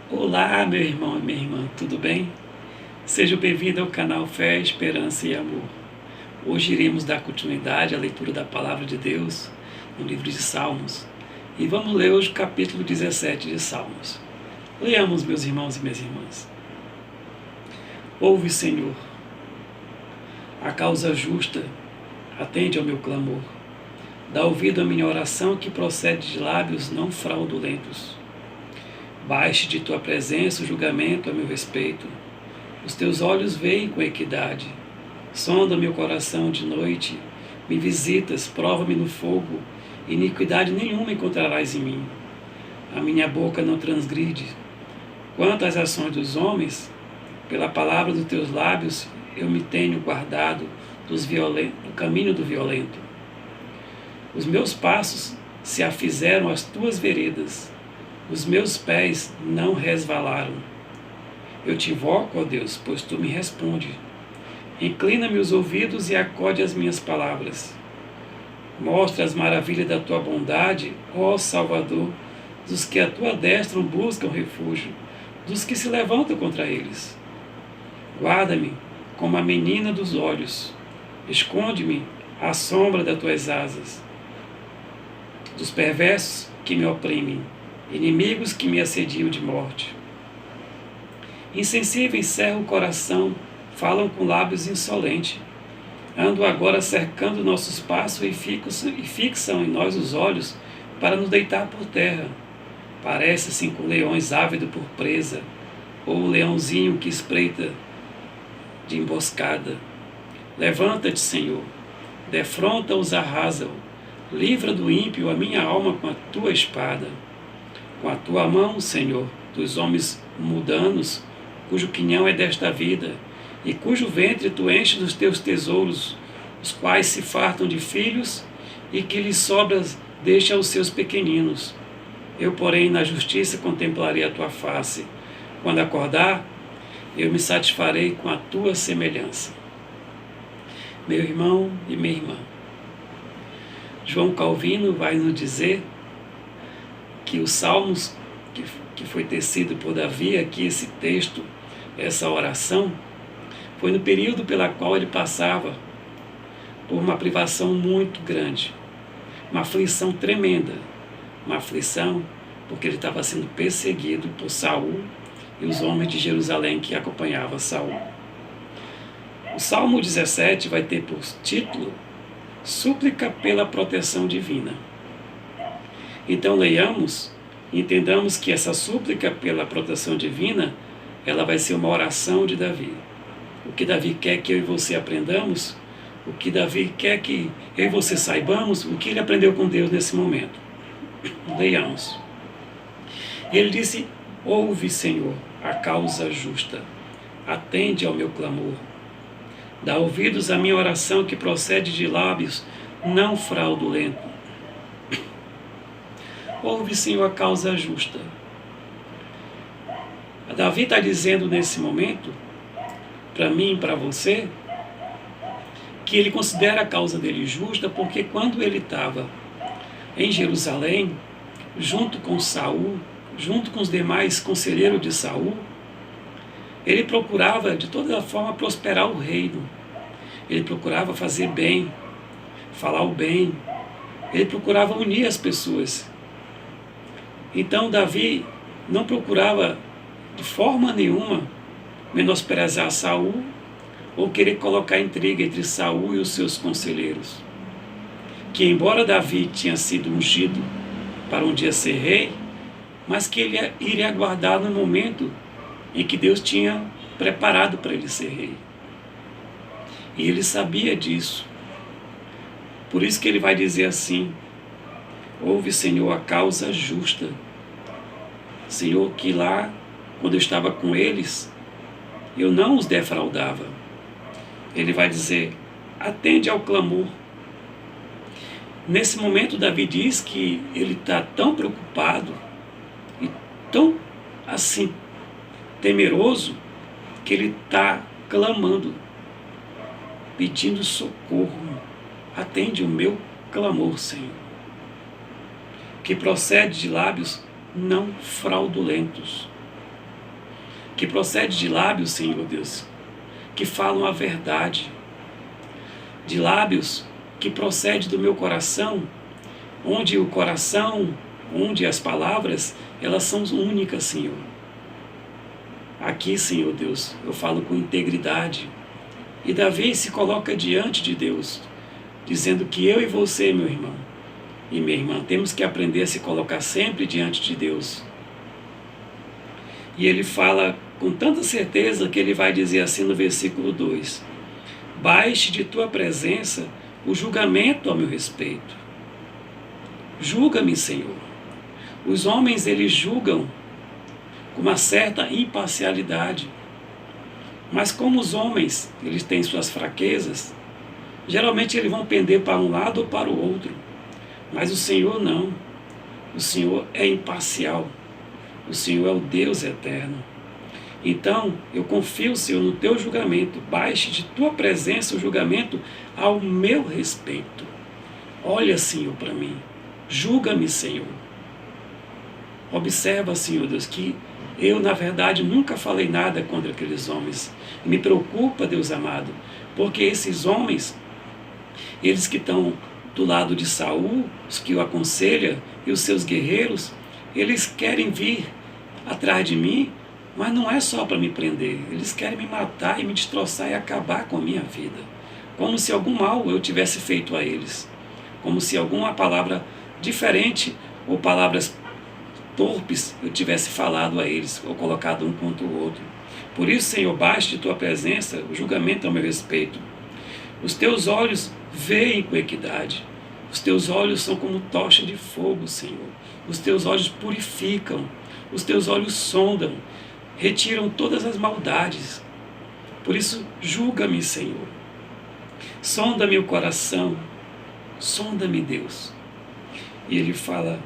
Olá, meu irmão e minha irmã, tudo bem? Seja bem-vindo ao canal Fé, Esperança e Amor. Hoje iremos dar continuidade à leitura da Palavra de Deus no livro de Salmos e vamos ler hoje o capítulo 17 de Salmos. Leamos, meus irmãos e minhas irmãs. Ouve, Senhor, a causa justa, atende ao meu clamor. Dá ouvido à minha oração que procede de lábios não fraudulentos. Baixe de tua presença o julgamento a meu respeito. Os teus olhos veem com equidade. Sonda meu coração de noite. Me visitas, prova-me no fogo. Iniquidade nenhuma encontrarás em mim. A minha boca não transgride. Quanto às ações dos homens, pela palavra dos teus lábios eu me tenho guardado do caminho do violento. Os meus passos se afizeram às tuas veredas. Os meus pés não resvalaram. Eu te invoco, ó Deus, pois tu me responde. Inclina-me os ouvidos e acode às minhas palavras. Mostra as maravilhas da tua bondade, ó Salvador, dos que a tua destra buscam refúgio, dos que se levantam contra eles. Guarda-me como a menina dos olhos. Esconde-me à sombra das tuas asas. Dos perversos que me oprimem, inimigos que me assediam de morte. Insensíveis cerram o coração, falam com lábios insolentes. Andam agora cercando nossos passos e fixam em nós os olhos para nos deitar por terra. Parece-se com leões ávidos por presa, ou o leãozinho que espreita de emboscada. Levanta-te, Senhor, defronta-os, arrasa-o. Livra do ímpio a minha alma com a tua espada. Com a tua mão, Senhor, dos homens mundanos, cujo quinhão é desta vida, e cujo ventre tu enches dos teus tesouros, os quais se fartam de filhos, e que lhes sobras deixa aos seus pequeninos. Eu, porém, na justiça contemplarei a tua face. Quando acordar, eu me satisfarei com a tua semelhança. Meu irmão e minha irmã, João Calvino vai nos dizer que os salmos que foi tecido por Davi, aqui esse texto, essa oração, foi no período pela qual ele passava por uma privação muito grande, uma aflição tremenda, uma aflição porque ele estava sendo perseguido por Saul e os homens de Jerusalém que acompanhavam Saul. O Salmo 17 vai ter por título Súplica pela proteção divina. Então leiamos e entendamos que essa súplica pela proteção divina, ela vai ser uma oração de Davi. O que Davi quer que eu e você aprendamos, o que Davi quer que eu e você saibamos, o que ele aprendeu com Deus nesse momento. Leiamos. Ele disse: ouve, Senhor, a causa justa, atende ao meu clamor. Dá ouvidos à minha oração que procede de lábios não fraudulentos. Ouve, Senhor, a causa justa. Davi está dizendo nesse momento, para mim e para você, que ele considera a causa dele justa, porque quando ele estava em Jerusalém, junto com Saul, junto com os demais conselheiros de Saul, ele procurava de toda forma prosperar o reino. Ele procurava fazer bem, falar o bem. Ele procurava unir as pessoas. Então Davi não procurava de forma nenhuma menosprezar Saul ou querer colocar intriga entre Saul e os seus conselheiros. Que embora Davi tinha sido ungido para um dia ser rei, mas que ele iria aguardar no momento em que Deus tinha preparado para ele ser rei. E ele sabia disso. Por isso que ele vai dizer assim: ouve, Senhor, a causa justa. Senhor, que lá, quando eu estava com eles, eu não os defraudava. Ele vai dizer: atende ao clamor. Nesse momento, Davi diz que ele está tão preocupado e tão assim temeroso que ele está clamando, pedindo socorro. Atende o meu clamor, Senhor. Que procede de lábios não fraudulentos. que procede de lábios, Senhor Deus, que falam a verdade, de lábios que procede do meu coração, onde o coração, onde as palavras, elas são únicas, Senhor. Aqui, Senhor Deus, eu falo com integridade. E Davi se coloca diante de Deus, dizendo que eu e você, meu irmão e minha irmã, temos que aprender a se colocar sempre diante de Deus. E ele fala com tanta certeza que ele vai dizer assim no versículo 2: baixe de tua presença o julgamento ao meu respeito. Julga-me, Senhor. Os homens, eles julgam com uma certa imparcialidade. Mas como os homens, eles têm suas fraquezas, geralmente eles vão pender para um lado ou para o outro. Mas o Senhor não. O Senhor é imparcial. O Senhor é o Deus eterno. Então, eu confio, Senhor, no teu julgamento. Baixe de tua presença o julgamento ao meu respeito. Olha, Senhor, para mim. Julga-me, Senhor. Observa, Senhor Deus, que eu, na verdade, nunca falei nada contra aqueles homens. Me preocupa, Deus amado, porque esses homens, eles que estão do lado de Saul, os que o aconselham, e os seus guerreiros, eles querem vir atrás de mim, mas não é só para me prender. Eles querem me matar e me destroçar e acabar com a minha vida. Como se algum mal eu tivesse feito a eles. Como se alguma palavra diferente ou palavras torpes eu tivesse falado a eles, ou colocado um contra o outro. Por isso, Senhor, baixe de tua presença o julgamento ao meu respeito. Os teus olhos veem com equidade. Os teus olhos são como tocha de fogo, Senhor. Os teus olhos purificam. Os teus olhos sondam. Retiram todas as maldades. Por isso, julga-me, Senhor. Sonda-me o coração. Sonda-me, Deus. E ele fala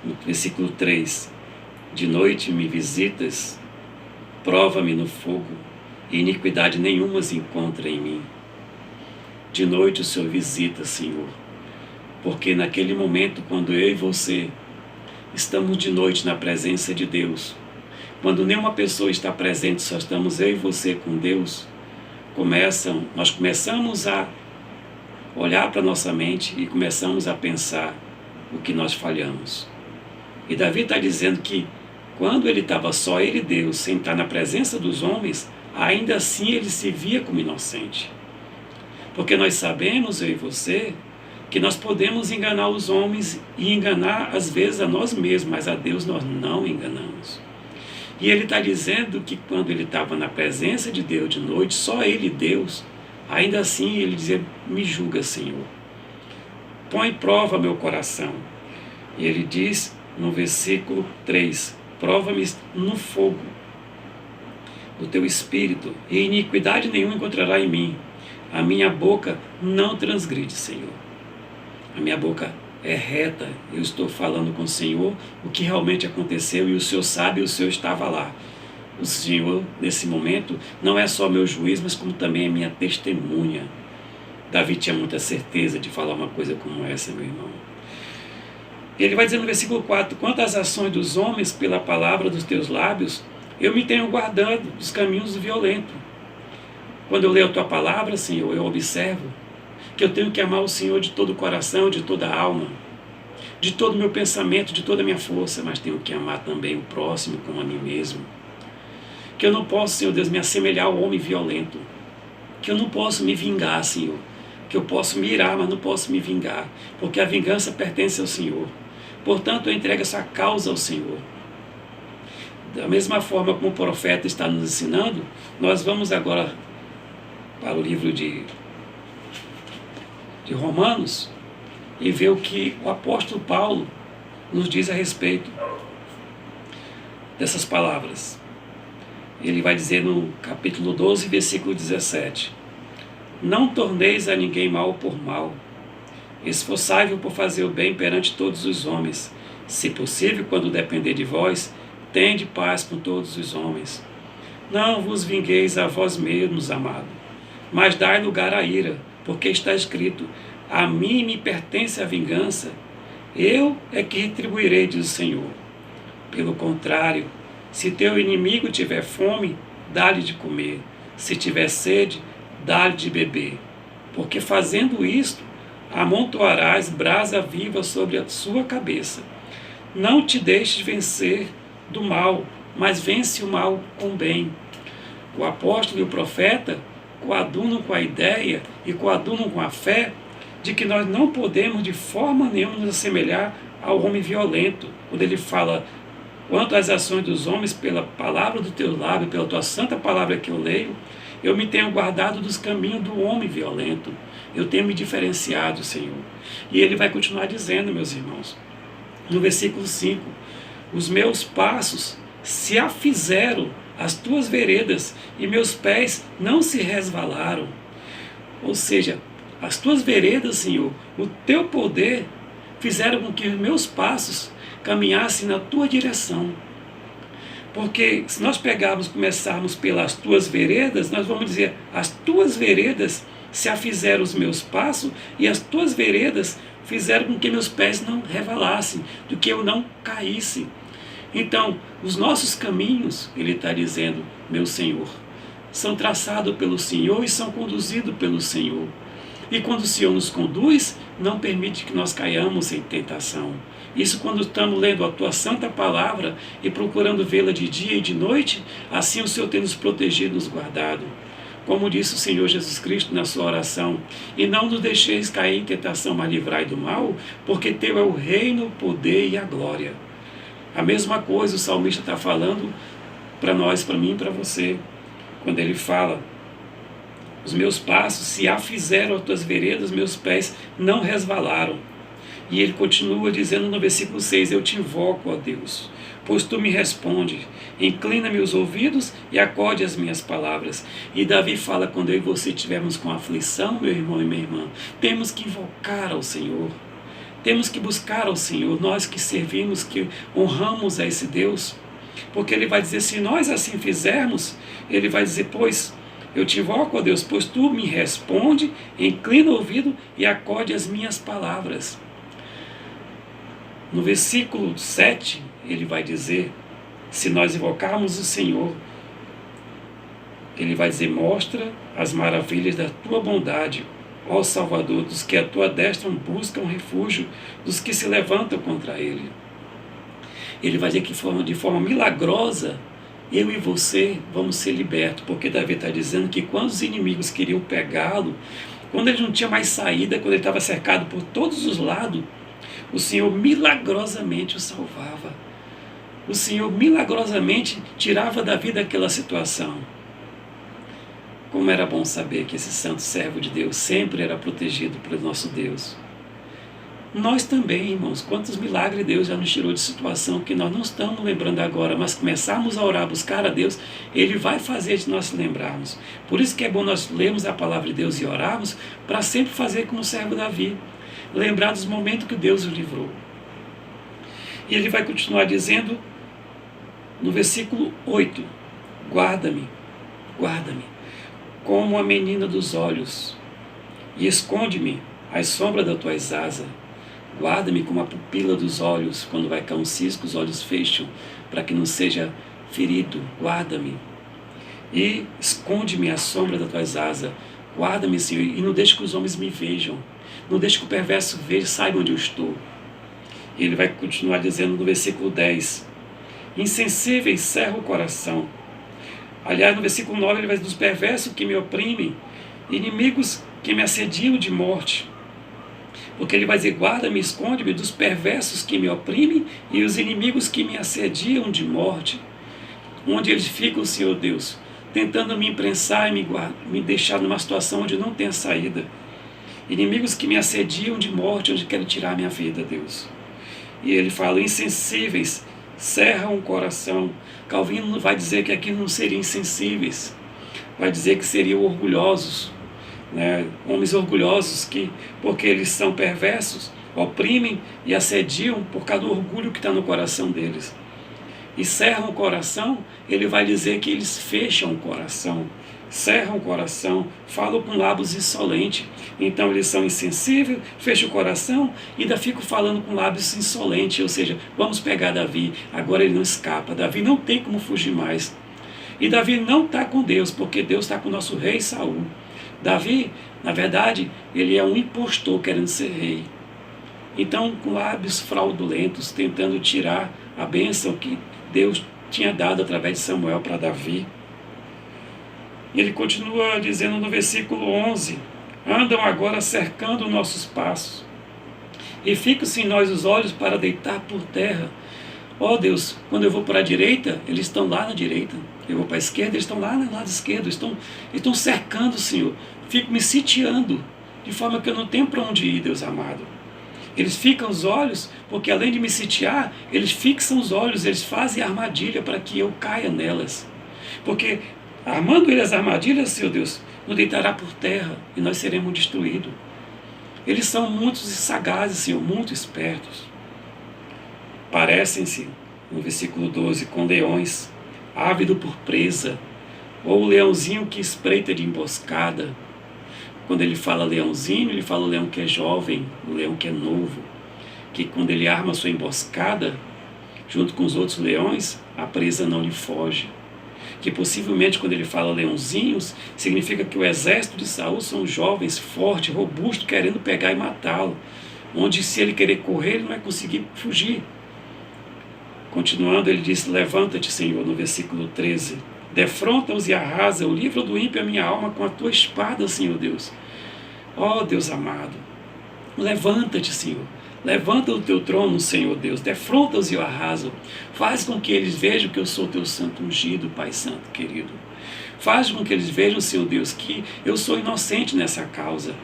no versículo 3: de noite me visitas, prova-me no fogo, e iniquidade nenhuma se encontra em mim. De noite o Senhor visita, Senhor, porque naquele momento, quando eu e você estamos de noite na presença de Deus, quando nenhuma pessoa está presente, só estamos eu e você com Deus, nós começamos a olhar para nossa mente e começamos a pensar o que nós falhamos. E Davi está dizendo que quando ele estava só, ele e Deus, sem estar na presença dos homens, ainda assim ele se via como inocente. Porque nós sabemos, eu e você, que nós podemos enganar os homens e enganar às vezes a nós mesmos, mas a Deus nós não enganamos. E ele está dizendo que quando ele estava na presença de Deus de noite, só ele e Deus, ainda assim ele dizia: me julga, Senhor. Põe em prova meu coração. E ele diz no versículo 3: prova-me no fogo do teu espírito, e iniquidade nenhuma encontrará em mim. A minha boca não transgride, Senhor. A minha boca é reta. Eu estou falando com o Senhor o que realmente aconteceu, e o Senhor sabe, e o Senhor estava lá. O Senhor, nesse momento, não é só meu juiz, mas como também é minha testemunha. Davi tinha muita certeza de falar uma coisa como essa, meu irmão. Ele vai dizer no versículo 4: quanto às ações dos homens pela palavra dos teus lábios, eu me tenho guardado dos caminhos do violento. Quando eu leio a tua palavra, Senhor, eu observo que eu tenho que amar o Senhor de todo o coração, de toda a alma, de todo o meu pensamento, de toda a minha força, mas tenho que amar também o próximo como a mim mesmo. Que eu não posso, Senhor Deus, me assemelhar ao homem violento. Que eu não posso me vingar, Senhor. Que eu posso me irar, mas não posso me vingar, porque a vingança pertence ao Senhor. Portanto, eu entrego essa causa ao Senhor. Da mesma forma como o profeta está nos ensinando, nós vamos agora para o livro de Romanos e ver o que o apóstolo Paulo nos diz a respeito dessas palavras. Ele vai dizer no capítulo 12, versículo 17: não torneis a ninguém mal por mal, esforçai-vos por fazer o bem perante todos os homens. Se possível, quando depender de vós, tende paz com todos os homens. Não vos vingueis a vós mesmos, amado, mas dai lugar à ira, porque está escrito: a mim me pertence a vingança, eu é que retribuirei, diz o Senhor. Pelo contrário, Se teu inimigo tiver fome, dá-lhe de comer. Se tiver sede, dá-lhe de beber. Porque fazendo isto, amontoarás brasa viva sobre a sua cabeça. Não te deixes vencer do mal, mas vence o mal com o bem. O apóstolo e o profeta coadunam com a ideia e coadunam com a fé de que nós não podemos de forma nenhuma nos assemelhar ao homem violento. Quando ele fala, quanto às ações dos homens, pela palavra do teu lábio, pela tua santa palavra que eu leio, eu me tenho guardado dos caminhos do homem violento. Eu tenho me diferenciado, Senhor. E ele vai continuar dizendo, meus irmãos, no versículo 5, os meus passos se afizeram as tuas veredas e meus pés não se resvalaram. Ou seja, as tuas veredas, Senhor, o teu poder fizeram com que os meus passos caminhassem na tua direção. Porque se nós começarmos pelas tuas veredas, nós vamos dizer, as tuas veredas se afizeram os meus passos e as tuas veredas fizeram com que meus pés não revalassem, do que eu não caísse. Então, os nossos caminhos, ele está dizendo, meu Senhor, são traçados pelo Senhor e são conduzidos pelo Senhor. E quando o Senhor nos conduz, não permite que nós caiamos em tentação. Isso quando estamos lendo a tua santa palavra e procurando vê-la de dia e de noite, assim o Senhor tem nos protegido e nos guardado. Como disse o Senhor Jesus Cristo na sua oração, e não nos deixeis cair em tentação, mas livrai do mal, porque teu é o reino, o poder e a glória. A mesma coisa o salmista está falando para nós, para mim e para você, quando ele fala, os meus passos se afizeram às tuas veredas, meus pés não resvalaram. E ele continua dizendo no versículo 6, eu te invoco, ó Deus, pois tu me respondes, inclina-me os ouvidos e acorde as minhas palavras. E Davi fala, quando eu e você estivermos com aflição, meu irmão e minha irmã, temos que invocar ao Senhor. Temos que buscar ao Senhor, nós que servimos, que honramos a esse Deus, porque ele vai dizer, se nós assim fizermos, ele vai dizer, pois eu te invoco, ó Deus, pois tu me responde, inclina o ouvido e acorde as minhas palavras. No versículo 7, ele vai dizer, se nós invocarmos o Senhor, ele vai dizer, mostra as maravilhas da tua bondade, ó Salvador, dos que a tua destra buscam refúgio, dos que se levantam contra ele. Ele vai dizer que de forma milagrosa, eu e você vamos ser libertos, porque Davi está dizendo que quando os inimigos queriam pegá-lo, quando ele não tinha mais saída, quando ele estava cercado por todos os lados, o Senhor milagrosamente o salvava. O Senhor milagrosamente tirava Davi daquela situação. Como era bom saber que esse santo servo de Deus sempre era protegido pelo nosso Deus. Nós também, irmãos, quantos milagres Deus já nos tirou de situação que nós não estamos lembrando agora, mas começarmos a orar, a buscar a Deus, Ele vai fazer de nós lembrarmos. Por isso que é bom nós lermos a palavra de Deus e orarmos, para sempre fazer como o servo Davi, lembrar dos momentos que Deus o livrou. E ele vai continuar dizendo, no versículo 8, guarda-me, guarda-me, como a menina dos olhos, e esconde-me às sombras das tuas asas. Guarda-me como a pupila dos olhos, quando vai cair um cisco, os olhos fecham, para que não seja ferido. Guarda-me. E esconde-me à sombra das tuas asas. Guarda-me, Senhor, e não deixe que os homens me vejam. Não deixe que o perverso veja, saiba onde eu estou. E ele vai continuar dizendo no versículo 10. Insensíveis cerra o coração. Aliás, no versículo 9, ele vai dizer, dos perversos que me oprimem, inimigos que me assediam de morte. Porque ele vai dizer, guarda-me, esconde-me dos perversos que me oprimem e os inimigos que me assediam de morte. Onde eles ficam, Senhor Deus, tentando me imprensar e me deixar numa situação onde não tem saída. Inimigos que me assediam de morte, onde querem tirar a minha vida, Deus. E ele fala, insensíveis, cerram o coração. Calvino vai dizer que aqui não seriam insensíveis, vai dizer que seriam orgulhosos, né? Homens orgulhosos que, porque eles são perversos, oprimem e assediam por causa do orgulho que está no coração deles. E cerram o coração, ele vai dizer que eles fecham o coração. cerram o coração, falam com lábios insolentes. Então eles são insensíveis, fecham o coração e ainda ficam falando com lábios insolentes. Ou seja, vamos pegar Davi, agora ele não escapa. Davi não tem como fugir mais. E Davi não está com Deus, porque Deus está com o nosso rei Saul. Davi, na verdade, ele é um impostor querendo ser rei. Então, com lábios fraudulentos, tentando tirar a bênção que Deus tinha dado através de Samuel para Davi. E ele continua dizendo no versículo 11: andam agora cercando nossos passos, e ficam-se em nós os olhos para deitar por terra. Ó Deus, quando eu vou para a direita, eles estão lá na direita. Eu vou para a esquerda, eles estão lá no lado esquerdo. Estão cercando, Senhor. Ficam me sitiando, de forma que eu não tenho para onde ir, Deus amado. Eles ficam os olhos, porque além de me sitiar, eles fixam os olhos, eles fazem armadilha para que eu caia nelas. Porque armando ele as armadilhas, Senhor Deus, nos deitará por terra e nós seremos destruídos. Eles são muito sagazes, Senhor, muito espertos. Parecem-se, no versículo 12, com leões, ávido por presa, ou o leãozinho que espreita de emboscada. Quando ele fala leãozinho, ele fala o leão que é jovem, o leão que é novo, que quando ele arma a sua emboscada, junto com os outros leões, a presa não lhe foge. Que possivelmente quando ele fala leãozinhos, significa que o exército de Saul são jovens, fortes, robustos, querendo pegar e matá-lo, onde se ele querer correr, ele não vai conseguir fugir. Continuando, ele diz: levanta-te, Senhor, no versículo 13. Defronta-os e arrasa, o livro do ímpio a minha alma com a tua espada, Senhor Deus. Ó Deus amado, levanta-te, Senhor. Levanta o teu trono, Senhor Deus. Defronta-os e o arrasa. Faz com que eles vejam que eu sou teu santo ungido, Pai Santo querido. Faz com que eles vejam, Senhor Deus, que eu sou inocente nessa causa.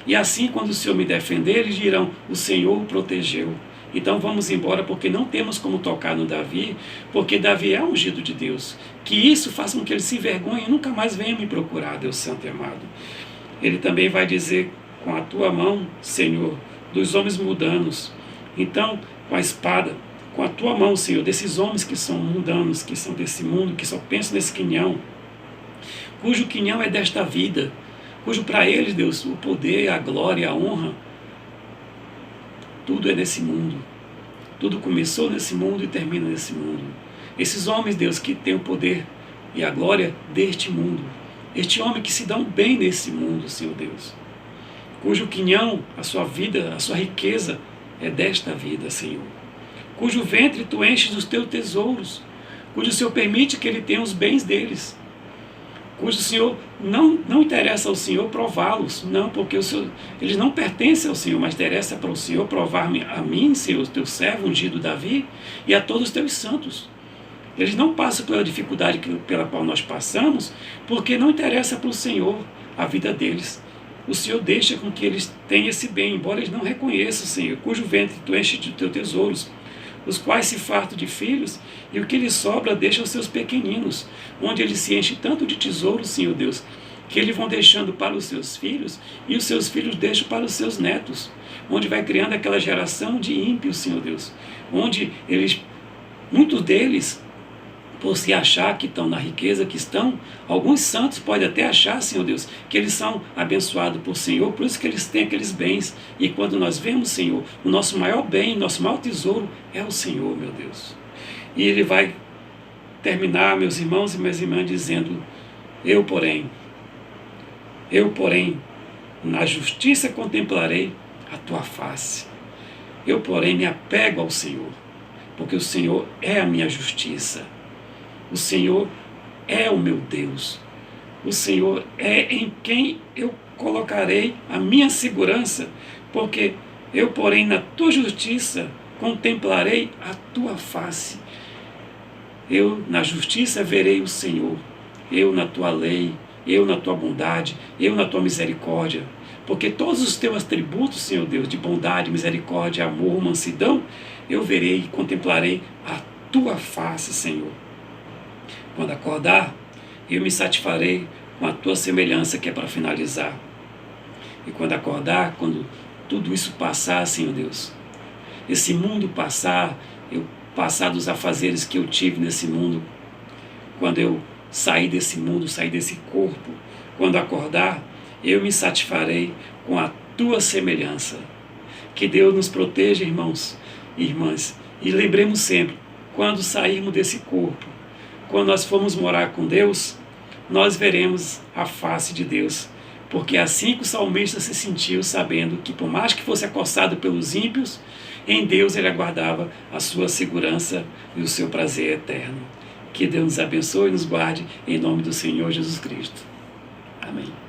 E assim, quando o Senhor me defender, eles dirão: o Senhor o protegeu. Então vamos embora, porque não temos como tocar no Davi, porque Davi é ungido de Deus. Que isso faça com que ele se envergonhe e nunca mais venha me procurar, Deus Santo e amado. Ele também vai dizer: com a tua mão, Senhor, dos homens mundanos. Então, com a espada, com a tua mão, Senhor, desses homens que são mundanos, que são desse mundo, que só pensam nesse quinhão, cujo quinhão é desta vida, cujo para eles, Deus, o poder, a glória, a honra, tudo é nesse mundo. Tudo começou nesse mundo e termina nesse mundo. Esses homens, Deus, que têm o poder e a glória deste mundo. Este homem que se dão bem nesse mundo, Senhor Deus. Cujo quinhão, a sua vida, a sua riqueza é desta vida, Senhor. Cujo ventre tu enches dos teus tesouros. Cujo o Senhor permite que ele tenha os bens deles. Cujo o Senhor não interessa ao Senhor prová-los, não, porque eles não pertencem ao Senhor, mas interessa para o Senhor provar a mim, Senhor, teu servo ungido Davi, e a todos os teus santos. Eles não passam pela dificuldade pela qual nós passamos, porque não interessa para o Senhor a vida deles. O Senhor deixa com que eles tenham esse bem, embora eles não reconheçam, Senhor, cujo ventre tu enche de teus tesouros, os quais se fartam de filhos, e o que lhes sobra deixa os seus pequeninos, onde eles se enchem tanto de tesouros, Senhor Deus, que eles vão deixando para os seus filhos, e os seus filhos deixam para os seus netos, onde vai criando aquela geração de ímpios, Senhor Deus, onde muitos deles, por se achar que estão na riqueza que estão, alguns santos podem até achar, Senhor Deus, que eles são abençoados por Senhor, por isso que eles têm aqueles bens. E quando nós vemos, Senhor, o nosso maior bem, nosso maior tesouro é o Senhor, meu Deus. E ele vai terminar, meus irmãos e minhas irmãs, dizendo: eu, porém, na justiça contemplarei a tua face. Eu, porém, me apego ao Senhor, porque o Senhor é a minha justiça. O Senhor é o meu Deus. O Senhor é em quem eu colocarei a minha segurança, porque eu, porém, na tua justiça contemplarei a tua face. Eu, na justiça, verei o Senhor. Eu, na tua lei, eu, na tua bondade, eu, na tua misericórdia. Porque todos os teus atributos, Senhor Deus, de bondade, misericórdia, amor, mansidão, eu verei e contemplarei a tua face, Senhor. Quando acordar, eu me satisfarei com a tua semelhança, que é para finalizar. E quando acordar, quando tudo isso passar, Senhor Deus, esse mundo passar, eu passar dos afazeres que eu tive nesse mundo, quando eu sair desse mundo, sair desse corpo, quando acordar, eu me satisfarei com a tua semelhança. Que Deus nos proteja, irmãos e irmãs, e lembremos sempre, quando sairmos desse corpo, quando nós formos morar com Deus, nós veremos a face de Deus, porque assim que o salmista se sentiu, sabendo que por mais que fosse acossado pelos ímpios, em Deus ele aguardava a sua segurança e o seu prazer eterno. Que Deus nos abençoe e nos guarde, em nome do Senhor Jesus Cristo. Amém.